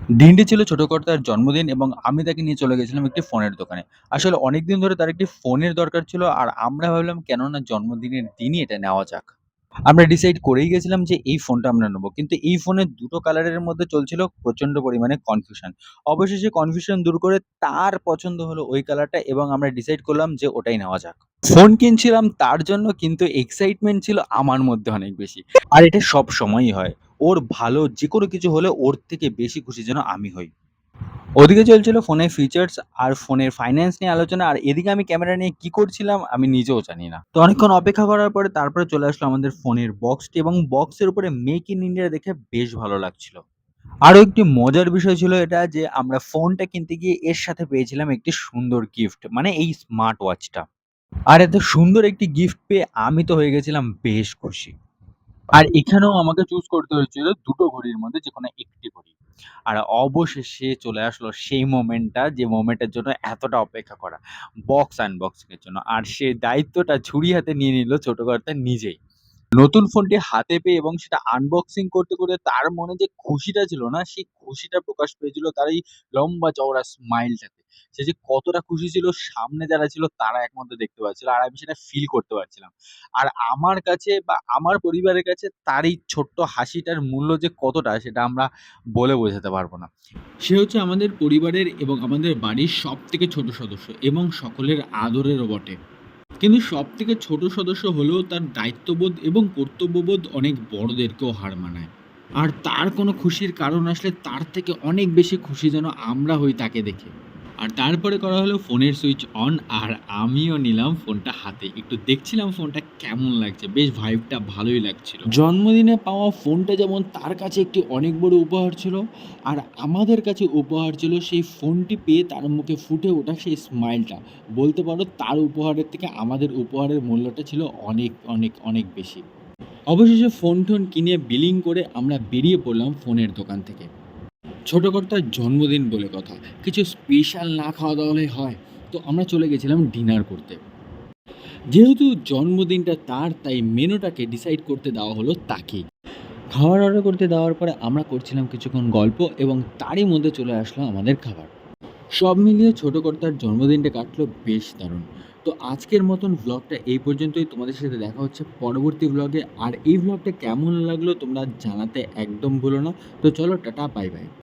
দিনটি ছিল ছোট কর্তার জন্মদিন এবং আমি তাকে নিয়ে চলে গেছিলাম একটি ফোনের দোকানে। আসলে অনেকদিন ধরে তার একটি ফোনের দরকার ছিল আর আমরা ভাবলাম কেন না জন্মদিনের দিনই এটা নেওয়া যাক। আমরা ডিসাইড করেই গেছিলাম যে এই ফোনটা আমরা নেবো। কিন্তু এই ফোনের দুটো কালারের মধ্যে চলছিল প্রচন্ড পরিমাণে কনফিউশন। অবশেষে কনফিউশন দূর করে তার পছন্দ হলো ওই কালারটা এবং আমরা ডিসাইড করলাম যে ওটাই নেওয়া যাক। ফোন কিনছিলাম তার জন্য কিন্তু এক্সাইটমেন্ট ছিল আমার মধ্যে অনেক বেশি। আর এটা সবসময়ই হয়। ওর ভালো যেকোনো কিছু হলে ওর থেকে বেশি খুশি যেন আমি হই। ওদিকে চলছিল ফোনের ফিচার্স আর ফোনের ফাইন্যান্স নিয়ে আলোচনা আর এদিকে আমি ক্যামেরা নিয়ে কি করছিলাম আমি নিজেও জানি না। তো অনেকক্ষণ অপেক্ষা করার পরে তারপরে চলে আসলো আমাদের ফোনের বক্সটি এবং বক্সের উপরে মেক ইন ইন্ডিয়া দেখে বেশ ভালো লাগছিল। আরো একটি মজার বিষয় ছিল এটা যে আমরা ফোনটা কিনতে গিয়ে এর সাথে পেয়েছিলাম একটি সুন্দর গিফট মানে এই স্মার্ট ওয়াচটা। আর এত সুন্দর একটি গিফট পেয়ে আমি তো হয়ে গেছিলাম বেশ খুশি। আর এখানেও আমাকে চুজ করতে হয়েছিল দুটো ঘড়ির মধ্যে যেকোনো একটি ঘড়ি। আর অবশেষে চলে আসলো সেই মোমেন্টটা যে মোমেন্টের জন্য এতটা অপেক্ষা করা। বক্স আনবক্সিং এর জন্য। আর সেই দায়িত্বটা ছুরি হাতে নিয়ে নিল ছোট কর্তা নিজেই। নতুন ফোনটি হাতে পেয়ে এবং সেটা আনবক্সিং করতে তার মনে যে খুশিটা ছিল না, সেই খুশিটা প্রকাশ পেয়েছিল তার এই লম্বা চওড়া স্মাইলটাতে। সে যে কতটা খুশি ছিল সামনে যারা ছিল তারা একমাত্র দেখতে পাচ্ছিল। আর আমি সেটা ফিল করতে পারছিলাম। আর আমার কাছে বা আমার পরিবারের কাছে তার এই ছোট্ট হাসিটার মূল্য যে কতটা সেটা আমরা বলে বোঝাতে পারব না। সে হচ্ছে আমাদের পরিবারের এবং আমাদের বাড়ির সবথেকে ছোট সদস্য এবং সকলের আদরেরও বটে। কিন্তু সবথেকে ছোট সদস্য হলেও তার দায়িত্ববোধ এবং কর্তব্যবোধ অনেক বড়দেরকেও হার মানায়। আর তার কোনো খুশির কারণ আসলে তার থেকে অনেক বেশি খুশি যেন আমরা হই তাকে দেখে। আর তারপরে করা হলো ফোনের সুইচ অন আর আমিও নিলাম ফোনটা হাতে। একটু দেখছিলাম ফোনটা কেমন লাগছে। বেশ ভাইবটা ভালোই লাগছিল। জন্মদিনে পাওয়া ফোনটা যেমন তার কাছে একটি অনেক বড় উপহার ছিল, আর আমাদের কাছে উপহার ছিল সেই ফোনটি পেয়ে তার মুখে ফুটে ওঠা সেই স্মাইলটা। বলতে পারো তার উপহারের থেকে আমাদের উপহারের মূল্যটা ছিল অনেক, অনেক, অনেক বেশি। অবশেষে ফোন-টোন কিনে বিলিং করে আমরা বেরিয়ে পড়লাম ফোনের দোকান থেকে। ছোট কর্তার জন্মদিন বলে কথা। কিছু স্পেশাল না খাওয়া-দাওয়া হলে হয়? তো আমরা চলে গেছিলাম ডিনার করতে। যেহেতু জন্মদিনটা তার তাই মেনুটাকে ডিসাইড করতে দেওয়া হলো তাকেই। খাবার অর্ডার করতে দেওয়ার পরে আমরা করছিলাম কিছুক্ষণ গল্প এবং তারই মধ্যে চলে আসলো আমাদের খাবার। সব মিলিয়ে ছোট কর্তার জন্মদিনটা কাটলো বেশ দারুণ। তো আজকের মতন ভ্লগটা এই পর্যন্তই। তোমাদের সাথে দেখা হচ্ছে পরবর্তী ভ্লগে। আর এই ভ্লগটা কেমন লাগলো তোমরা জানাতে একদম ভুলো না। তো চলো টাটা বাই বাই।